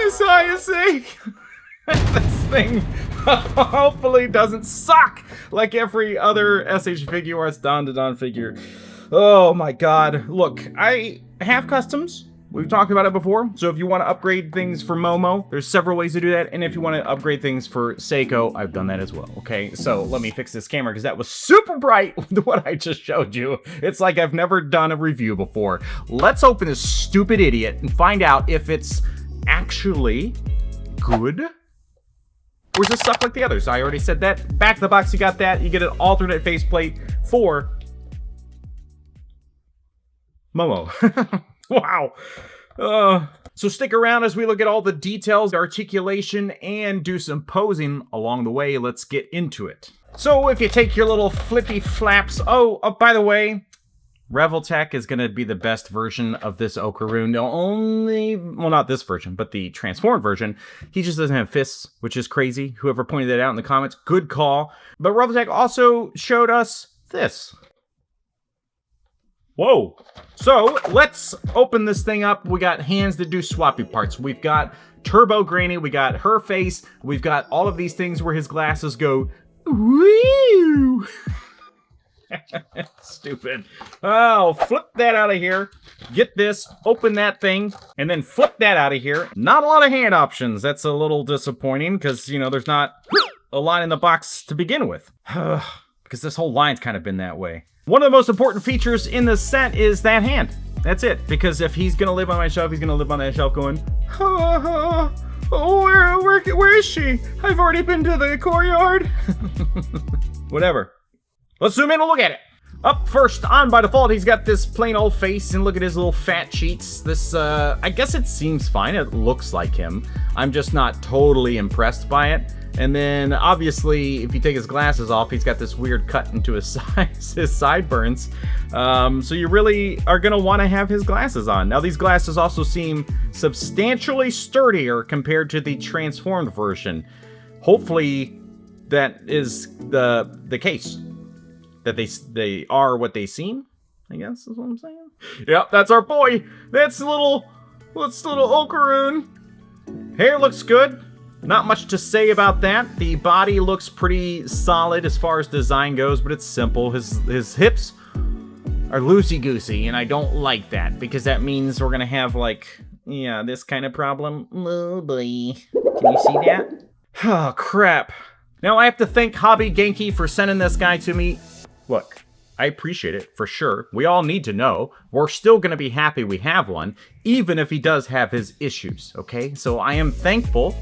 Messiah's sake. This thing hopefully doesn't suck like every other SHFiguarts DanDaDan figure. Oh my god. Look, I have customs. We've talked about it before, so if you want to upgrade things for Momo, there's several ways to do that, and if you want to upgrade things for Seiko, I've done that as well, okay? So let me fix this camera, because that was super bright with what I just showed you. It's like I've never done a review before. Let's open this stupid idiot and find out if it's actually good, or is it stuck like the others? I already said that. Back of the box, you got that. You get an alternate faceplate for Momo. Wow. So stick around as we look at all the details, articulation, and do some posing along the way. Let's get into it. So if you take your little flippy flaps... Oh, by the way, Reveltech is going to be the best version of this Okarun. The only... Well, not this version, but the transformed version. He just doesn't have fists, which is crazy. Whoever pointed that out in the comments, good call. But Reveltech also showed us this. Whoa. So, let's open this thing up. We got hands that do swappy parts. We've got Turbo Granny, we got her face, we've got all of these things where his glasses go, woo! Stupid. Oh, flip that out of here. Get this, open that thing, and then flip that out of here. Not a lot of hand options. That's a little disappointing, because, you know, there's not a lot in the box to begin with. Because this whole line's kind of been that way. One of the most important features in the set is that hand. That's it. Because if he's going to live on my shelf, he's going to live on that shelf going, where is she? I've already been to the courtyard. Whatever. Let's zoom in and look at it. Up first, on by default, he's got this plain old face, and look at his little fat cheeks. This, I guess it seems fine. It looks like him. I'm just not totally impressed by it. And then, obviously, if you take his glasses off, he's got this weird cut into his sideburns. So you really are going to want to have his glasses on. Now, these glasses also seem substantially sturdier compared to the transformed version. Hopefully, that is the case. That they are what they seem, I guess is what I'm saying. Yep, that's our boy. That's little Okarun. Hair looks good. Not much to say about that. The body looks pretty solid as far as design goes, but it's simple. His hips are loosey-goosey, and I don't like that, because that means we're gonna have, like, yeah, this kind of problem. Oh, boy. Can you see that? Oh, crap. Now I have to thank Hobby Genki for sending this guy to me. Look, I appreciate it, for sure. We all need to know. We're still gonna be happy we have one, even if he does have his issues, okay? So I am thankful.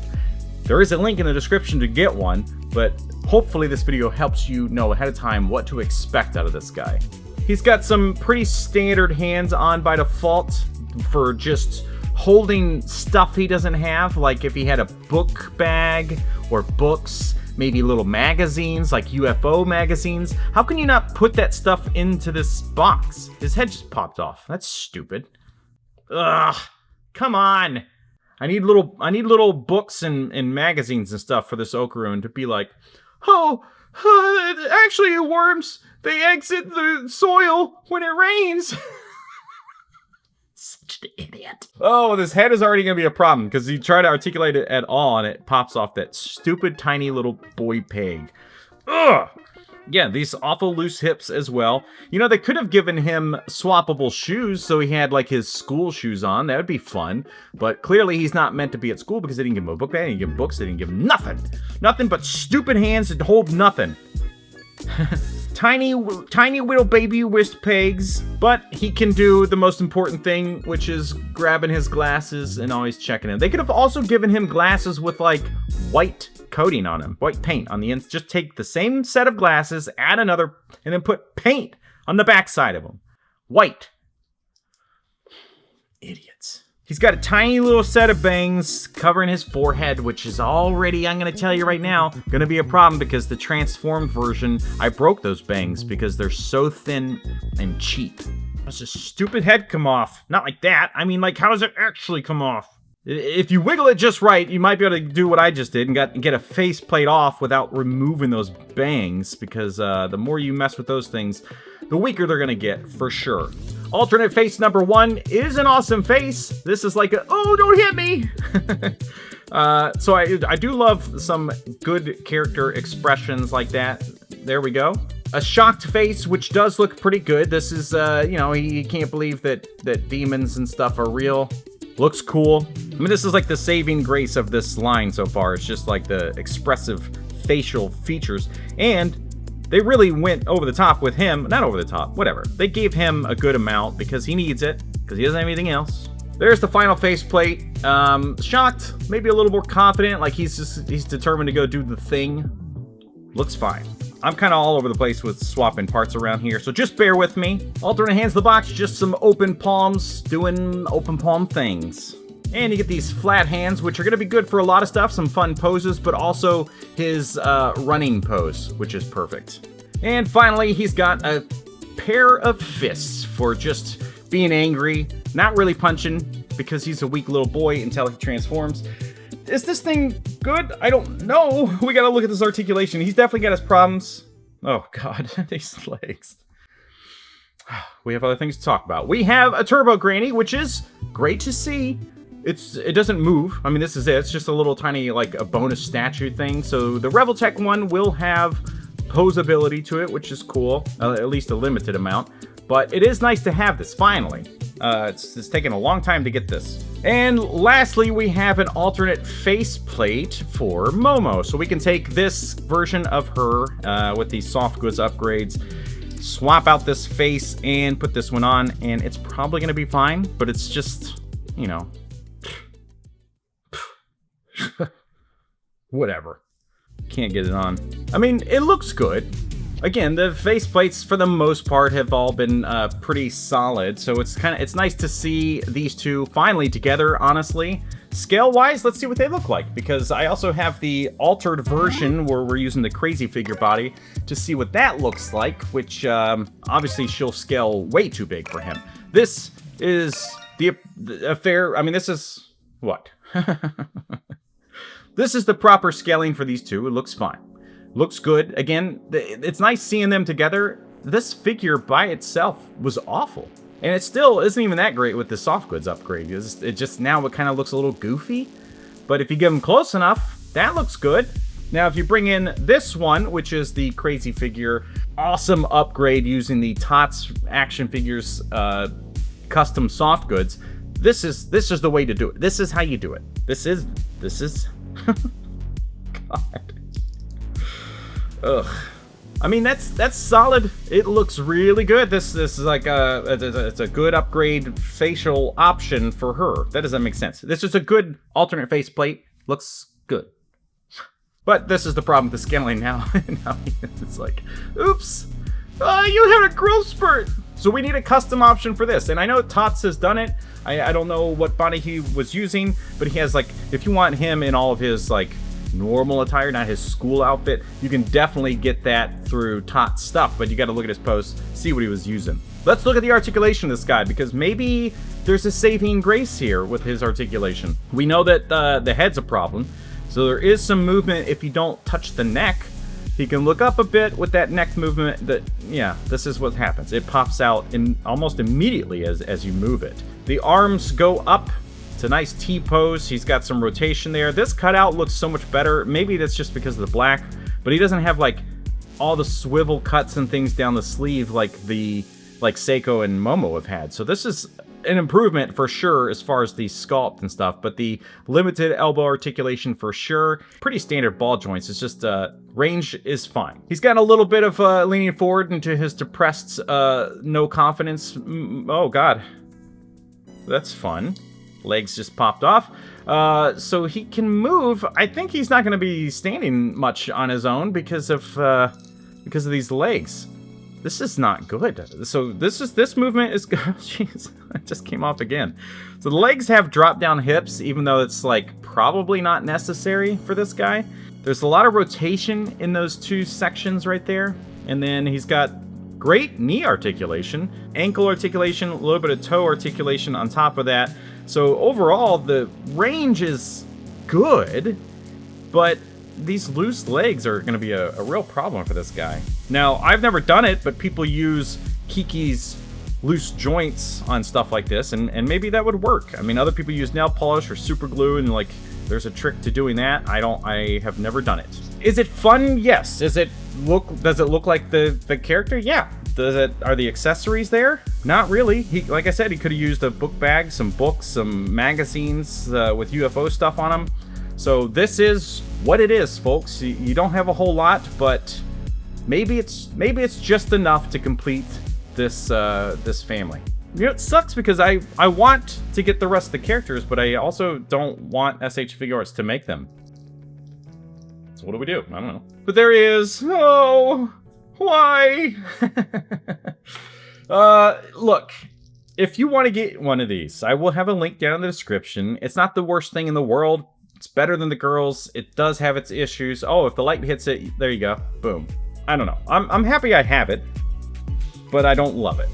There is a link in the description to get one, but hopefully this video helps you know ahead of time what to expect out of this guy. He's got some pretty standard hands on by default for just holding stuff he doesn't have, like if he had a book bag or books, maybe little magazines like UFO magazines. How can you not put that stuff into this box? His head just popped off. That's stupid. Ugh, come on. I need little books and magazines and stuff for this Okarun to be like, actually worms, they exit the soil when it rains. Such an idiot. Oh, this head is already going to be a problem because you try to articulate it at all and it pops off that stupid tiny little boy peg. Ugh. Yeah, these awful loose hips as well. You know, they could have given him swappable shoes so he had, like, his school shoes on. That would be fun. But clearly he's not meant to be at school because they didn't give him a book bag, they didn't give him books, they didn't give him nothing. Nothing but stupid hands that hold nothing. Tiny little baby wrist pegs, but he can do the most important thing, which is grabbing his glasses and always checking them. They could have also given him glasses with, like, white coating on them, white paint on the ends. Just take the same set of glasses, add another, and then put paint on the back side of them. White. Idiots. He's got a tiny little set of bangs covering his forehead, which is already, I'm going to tell you right now, going to be a problem because the transformed version, I broke those bangs because they're so thin and cheap. Does a stupid head come off? Not like that. I mean, like, how does it actually come off? If you wiggle it just right, you might be able to do what I just did and get a faceplate off without removing those bangs, because the more you mess with those things, the weaker they're gonna get, for sure. Alternate face number 1 is an awesome face. This is like a, oh, don't hit me! So I do love some good character expressions like that. There we go. A shocked face, which does look pretty good. This is, you know, he can't believe that demons and stuff are real. Looks cool. I mean, this is like the saving grace of this line so far. It's just like the expressive facial features. And they really went over the top with him. Not over the top, whatever. They gave him a good amount because he needs it, because he doesn't have anything else. There's the final faceplate. Shocked, maybe a little more confident, like he's determined to go do the thing. Looks fine. I'm kind of all over the place with swapping parts around here, so just bear with me. Alternate hands the box, just some open palms doing open palm things. And you get these flat hands, which are going to be good for a lot of stuff, some fun poses, but also his running pose, which is perfect. And finally, he's got a pair of fists for just being angry, not really punching, because he's a weak little boy until he transforms. Is this thing good? I don't know. We gotta look at this articulation. He's definitely got his problems. Oh god, these legs. We have other things to talk about. We have a Turbo Granny, which is great to see. It doesn't move. I mean, this is it. It's just a little tiny, like, a bonus statue thing. So the Reveltech one will have posability to it, which is cool. At least a limited amount. But it is nice to have this, finally. It's taken a long time to get this. And lastly, we have an alternate faceplate for Momo. So we can take this version of her with these soft goods upgrades, swap out this face, and put this one on, and it's probably going to be fine, but it's just, you know, whatever. Can't get it on. I mean, it looks good. Again, the faceplates for the most part have all been pretty solid, so it's nice to see these two finally together, honestly. Scale-wise, let's see what they look like, because I also have the altered version where we're using the crazy figure body to see what that looks like, which obviously she'll scale way too big for him. This is the affair. I mean, this is what? This is the proper scaling for these two. It looks fine. Looks good. Again, it's nice seeing them together. This figure by itself was awful. And it still isn't even that great with the soft goods upgrade. It just now it kind of looks a little goofy. But if you get them close enough, that looks good. Now, if you bring in this one, which is the crazy figure, awesome upgrade using the Tots Action Figures custom soft goods, this is the way to do it. This is how you do it. This is God. Ugh. I mean, that's solid. It looks really good. This is like it's a good upgrade facial option for her. That doesn't make sense. This is a good alternate faceplate. Looks good. But this is the problem with the scaling now. Now it's like, oops, you had a growth spurt. So we need a custom option for this. And I know Tots has done it. I don't know what body he was using, but he has, like, if you want him in all of his, like, normal attire, not his school outfit, you can definitely get that through Tots stuff, but you got to look at his posts, see what he was using. Let's look at the articulation of this guy, because maybe there's a saving grace here with his articulation. We know that the head's a problem, so there is some movement if you don't touch the neck. He can look up a bit with that neck movement. That, yeah, this is what happens. It pops out almost immediately as you move it. The arms go up. It's a nice T pose. He's got some rotation there. This cutout looks so much better. Maybe that's just because of the black, but he doesn't have like all the swivel cuts and things down the sleeve like Seiko and Momo have had. So this is an improvement for sure as far as the sculpt and stuff, but the limited elbow articulation for sure. Pretty standard ball joints. It's just range is fine. He's got a little bit of leaning forward into his depressed no confidence. Oh god, that's fun. Legs just popped off. So he can move. I think he's not going to be standing much on his own because of these legs. This is not good. So this movement is, jeez, it just came off again. So the legs have drop down hips, even though it's like probably not necessary for this guy. There's a lot of rotation in those two sections right there. And then he's got great knee articulation, ankle articulation, a little bit of toe articulation on top of that. So overall, the range is good, but these loose legs are going to be a real problem for this guy. Now, I've never done it, but people use Kiki's loose joints on stuff like this, and maybe that would work. I mean, other people use nail polish or super glue, and like there's a trick to doing that. I have never done it. Is it fun? Yes. Does it look like the character? Yeah. Are the accessories there? Not really. Like I said, he could have used a book bag, some books, some magazines with UFO stuff on them. So this is what it is, folks. You don't have a whole lot, but maybe it's just enough to complete this this family. You know, it sucks because I want to get the rest of the characters, but I also don't want SHFiguarts to make them. So what do? I don't know. But there he is. Oh, why? Look, if you want to get one of these, I will have a link down in the description. It's not the worst thing in the world. It's better than the girls. It does have its issues. Oh, if the light hits it, there you go. Boom. I don't know. I'm happy I have it, but I don't love it.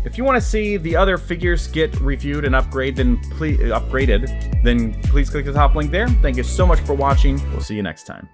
If you want to see the other figures get reviewed and upgraded, then please click the top link there. Thank you so much for watching. We'll see you next time.